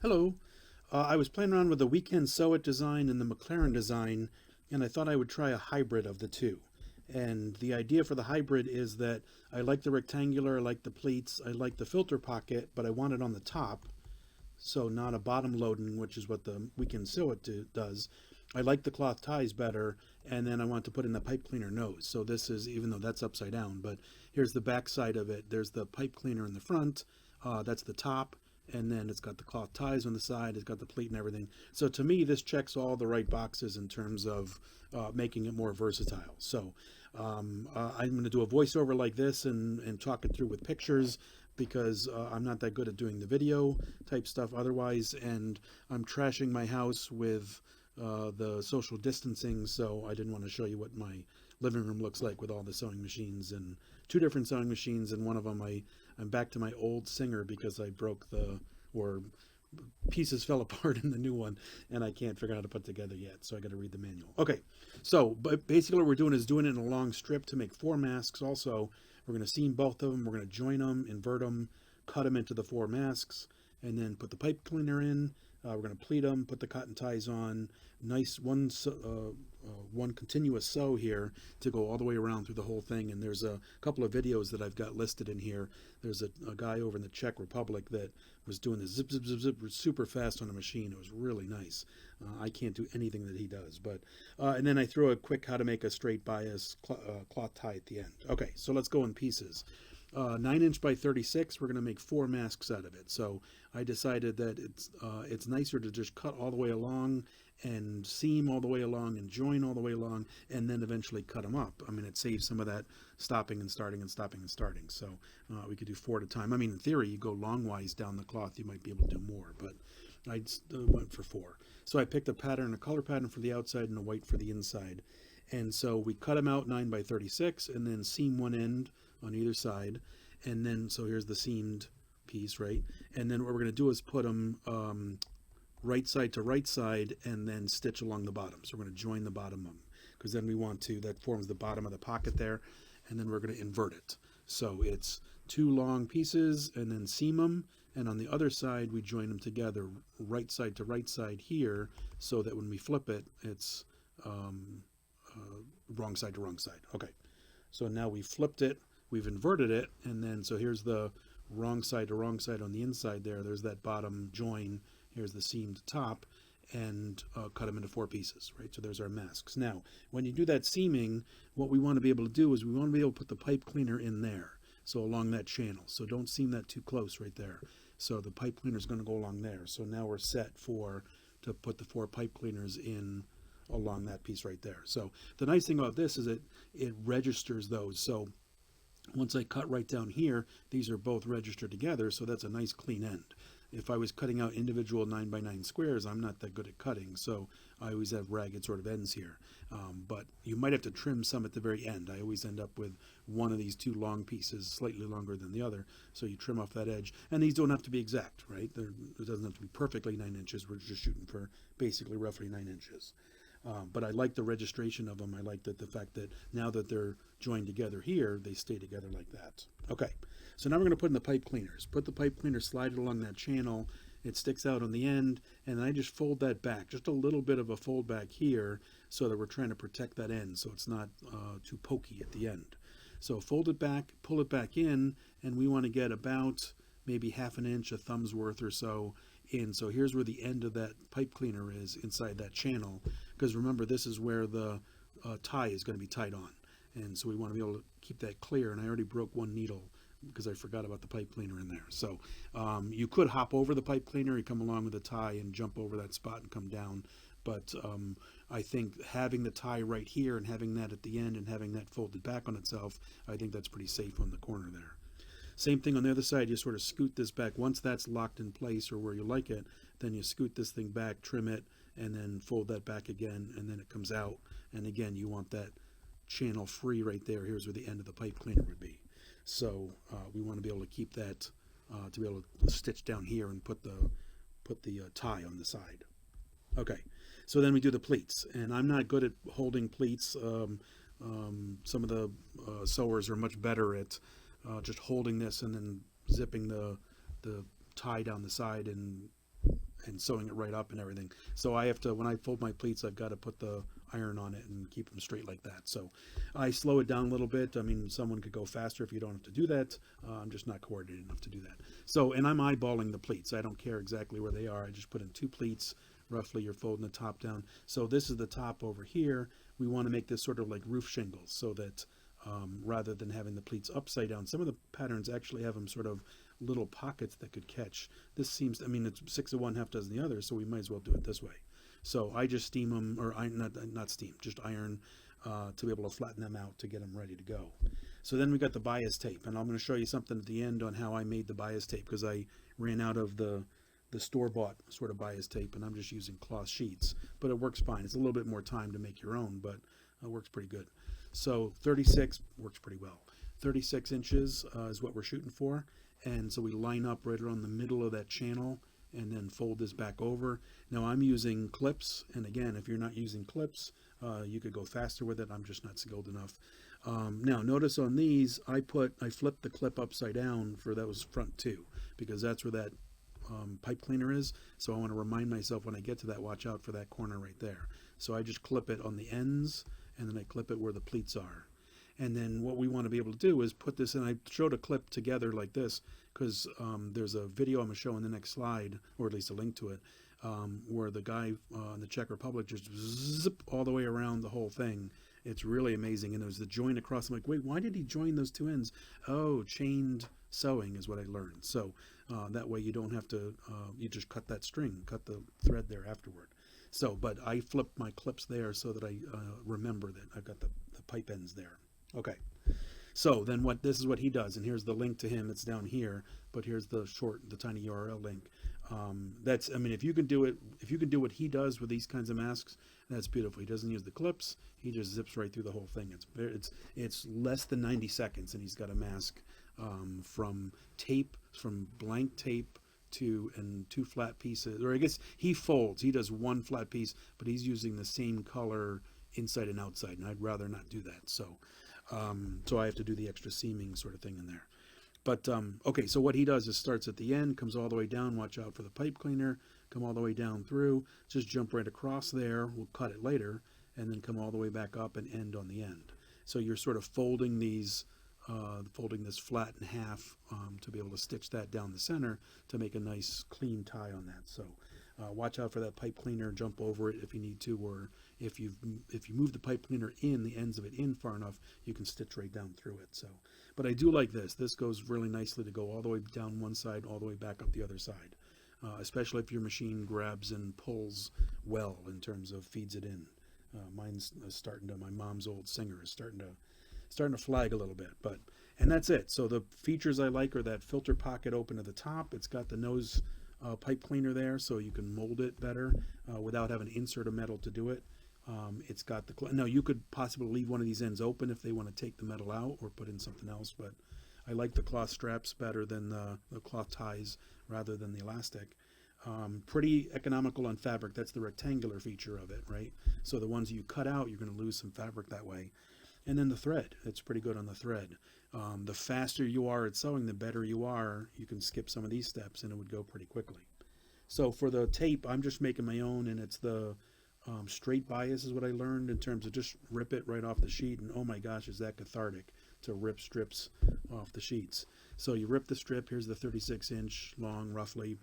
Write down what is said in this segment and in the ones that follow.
Hello. I was playing around with the Weekend Sew It design and the McLaren design, and I thought I would try a hybrid of the two. And the idea for the hybrid is that I like the rectangular, I like the pleats, I like the filter pocket, but I want it on the top, so not a bottom loading, which is what the Weekend Sew It does. I like the cloth ties better, and then I want to put in the pipe cleaner nose. So this is, even though that's upside down, but here's the back side of it. There's the pipe cleaner in the front, that's the top, and then it's got the cloth ties on the side, it's got the pleat and everything. So to me, this checks all the right boxes in terms of making it more versatile. So I'm going to do a voiceover like this and talk it through with pictures because I'm not that good at doing the video type stuff otherwise, and I'm trashing my house with the social distancing, so I didn't want to show you what my living room looks like with all the sewing machines and two different sewing machines, and one of them I'm back to my old Singer because I broke the or pieces fell apart in the new one and I can't figure out how to put together yet, so I got to read the manual. Okay, so but basically what we're doing is doing it in a long strip to make four masks. Also, we're going to seam both of them, we're going to join them, invert them, cut them into the four masks, and then put the pipe cleaner in. We're going to pleat them, put the cotton ties on. Nice one continuous sew here to go all the way around through the whole thing. And there's a couple of videos that I've got listed in here. There's a guy over in the Czech Republic that was doing this zip, zip, zip, zip super fast on a machine. It was really nice. I can't do anything that he does. But and then I threw a quick how to make a straight bias cloth tie at the end. Okay, so let's go in pieces. 9 inch by 36, we're going to make four masks out of it. So I decided that it's nicer to just cut all the way along and seam all the way along and join all the way along and then eventually cut them up. I mean, it saves some of that stopping and starting and stopping and starting. So we could do four at a time. I mean, in theory, you go longwise down the cloth, you might be able to do more, but I went for four. So I picked a pattern, a color pattern for the outside and a white for the inside. And so we cut them out 9 by 36 and then seam one end on either side. And then, so here's the seamed piece, right? And then what we're going to do is put them right side to right side and then stitch along the bottom. So we're going to join the bottom of them because then we want to, that forms the bottom of the pocket there. And then we're going to invert it. So it's two long pieces and then seam them. And on the other side, we join them together right side to right side here so that when we flip it, it's wrong side to wrong side. Okay. So now we flipped it, we've inverted it, and then so here's the wrong side to wrong side on the inside there. There's that bottom join. Here's the seamed top, and cut them into four pieces, right? So there's our masks. Now, when you do that seaming, what we want to be able to do is we want to be able to put the pipe cleaner in there, so along that channel. So don't seam that too close right there. So the pipe cleaner is going to go along there. So now we're set to put the four pipe cleaners in along that piece right there. So the nice thing about this is it registers those. So once I cut right down here, these are both registered together, so that's a nice clean end. If I was cutting out individual 9 by 9 squares, I'm not that good at cutting, so I always have ragged sort of ends here. But you might have to trim some at the very end. I always end up with one of these two long pieces slightly longer than the other, so you trim off that edge. And these don't have to be exact, right? It doesn't have to be perfectly 9 inches. We're just shooting for basically roughly 9 inches. But I like the registration of them. I like the fact that now that they're joined together here, they stay together like that. Okay, so now we're going to put in the pipe cleaners. Put the pipe cleaner, slide it along that channel. It sticks out on the end, and then I just fold that back, just a little bit of a fold back here, so that we're trying to protect that end, so it's not too pokey at the end. So fold it back, pull it back in, and we want to get about maybe half an inch, a thumb's worth or so in. So here's where the end of that pipe cleaner is inside that channel, because remember, this is where the tie is going to be tied on, and so we want to be able to keep that clear. And I already broke one needle because I forgot about the pipe cleaner in there. So you could hop over the pipe cleaner, you come along with the tie and jump over that spot and come down, but I think having the tie right here and having that at the end and having that folded back on itself, I think that's pretty safe on the corner there. Same thing on the other side, you sort of scoot this back. Once that's locked in place or where you like it, then you scoot this thing back, trim it, and then fold that back again, and then it comes out. And again, you want that channel free right there. Here's where the end of the pipe cleaner would be. So we want to be able to keep that, to be able to stitch down here and put the tie on the side. Okay, so then we do the pleats, and I'm not good at holding pleats. Some of the sewers are much better at just holding this and then zipping the tie down the side and and sewing it right up and everything. So I have to, when I fold my pleats, I've got to put the iron on it and keep them straight like that. So I slow it down a little bit. I mean, someone could go faster if you don't have to do that. I'm just not coordinated enough to do that. So, and I'm eyeballing the pleats. I don't care exactly where they are. I just put in 2 pleats. Roughly, you're folding the top down. So this is the top over here. We want to make this sort of like roof shingles, so that rather than having the pleats upside down, some of the patterns actually have them sort of little pockets that could catch. This seems, I mean, it's 6 of one, half dozen the other, so we might as well do it this way. So I just steam them, or not steam, just iron to be able to flatten them out to get them ready to go. So then we got the bias tape, and I'm going to show you something at the end on how I made the bias tape, because I ran out of the store-bought sort of bias tape, and I'm just using cloth sheets, but it works fine. It's a little bit more time to make your own, but it works pretty good. So 36 works pretty well. 36 inches is what we're shooting for, and so we line up right around the middle of that channel and then fold this back over. Now I'm using clips, and again, if you're not using clips, you could go faster with it. I'm just not skilled enough. Now notice on these, I flipped the clip upside down for those front 2, because that's where that pipe cleaner is. So I want to remind myself when I get to that, watch out for that corner right there. So I just clip it on the ends, and then I clip it where the pleats are. And then what we want to be able to do is put this in. I showed a clip together like this because there's a video I'm going to show in the next slide, or at least a link to it, where the guy in the Czech Republic just zip all the way around the whole thing. It's really amazing. And there's the joint across. I'm like, wait, why did he join those 2 ends? Oh, chained sewing is what I learned. So that way you don't have to, you just cut that string, cut the thread there afterward. So, but I flipped my clips there so that I remember that I've got the pipe ends there. Okay. So then this is what he does, and here's the link to him. It's down here, but here's the tiny URL link. I mean, if you can do what he does with these kinds of masks, that's beautiful. He doesn't use the clips. He just zips right through the whole thing. It's less than 90 seconds, and he's got a mask from blank tape to 2 flat pieces, or I guess he folds. He does 1 flat piece, but he's using the same color inside and outside, and I'd rather not do that. So I have to do the extra seaming sort of thing in there. But okay, so what he does is starts at the end, comes all the way down, watch out for the pipe cleaner, come all the way down through, just jump right across there, we'll cut it later, and then come all the way back up and end on the end. So you're sort of folding this flat in half to be able to stitch that down the center to make a nice clean tie on that. So watch out for that pipe cleaner, jump over it if you need to, or if you move the pipe cleaner in, the ends of it in far enough, you can stitch right down through it. So, but I do like this. This goes really nicely to go all the way down one side, all the way back up the other side, especially if your machine grabs and pulls well in terms of feeds it in. Mine's starting to, my mom's old Singer is starting to flag a little bit, and that's it. So the features I like are that filter pocket open at the top. It's got the nose pipe cleaner there, so you can mold it better without having to insert a metal to do it. It's got now you could possibly leave one of these ends open if they want to take the metal out or put in something else, but I like the cloth straps better than the cloth ties rather than the elastic. Pretty economical on fabric. That's the rectangular feature of it, right? So the ones you cut out, you're going to lose some fabric that way. And then the thread, it's pretty good on the thread. The faster you are at sewing, the better you are. You can skip some of these steps and it would go pretty quickly. So for the tape, I'm just making my own, and it's the straight bias is what I learned in terms of just rip it right off the sheet, and oh my gosh, is that cathartic to rip strips off the sheets. So you rip the strip. Here's the 36-inch long, roughly,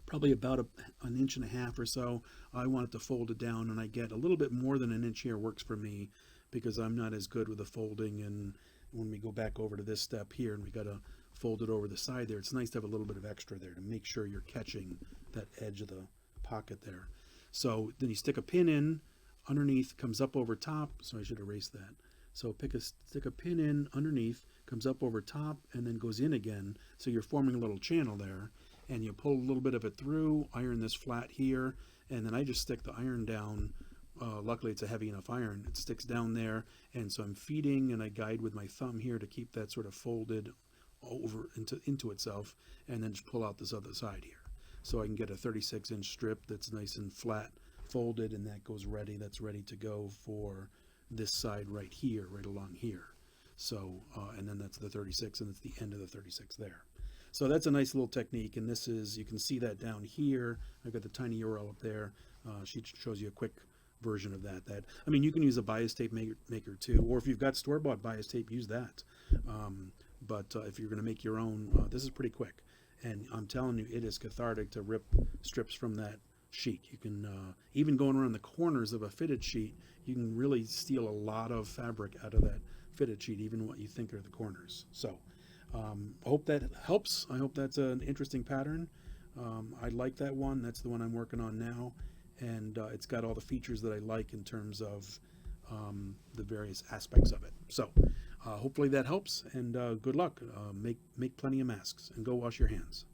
probably about an inch and a half or so. I want it to fold it down, and I get a little bit more than an inch here works for me because I'm not as good with the folding. And when we go back over to this step here and we got to fold it over the side there, it's nice to have a little bit of extra there to make sure you're catching that edge of the pocket there. So then you stick a pin in underneath, comes up over top. So I should erase that. So stick a pin in underneath, comes up over top, and then goes in again. So you're forming a little channel there, and you pull a little bit of it through, iron this flat here, and then I just stick the iron down. Luckily, it's a heavy enough iron. It sticks down there, and so I'm feeding, and I guide with my thumb here to keep that sort of folded over into itself, and then just pull out this other side here. So I can get a 36-inch strip that's nice and flat folded, and that goes ready. That's ready to go for this side right here, right along here. So, and then that's the 36, and it's the end of the 36 there. So that's a nice little technique, and this is, you can see that down here. I've got the tiny URL up there. She shows you a quick version of that. I mean, you can use a bias tape maker too, or if you've got store-bought bias tape, use that. But if you're going to make your own, this is pretty quick. And I'm telling you, it is cathartic to rip strips from that sheet. You can, even going around the corners of a fitted sheet, you can really steal a lot of fabric out of that fitted sheet, even what you think are the corners. So I hope that helps. I hope that's an interesting pattern. I like that one. That's the one I'm working on now. And it's got all the features that I like in terms of the various aspects of it. So hopefully that helps, and good luck. Make plenty of masks, and go wash your hands.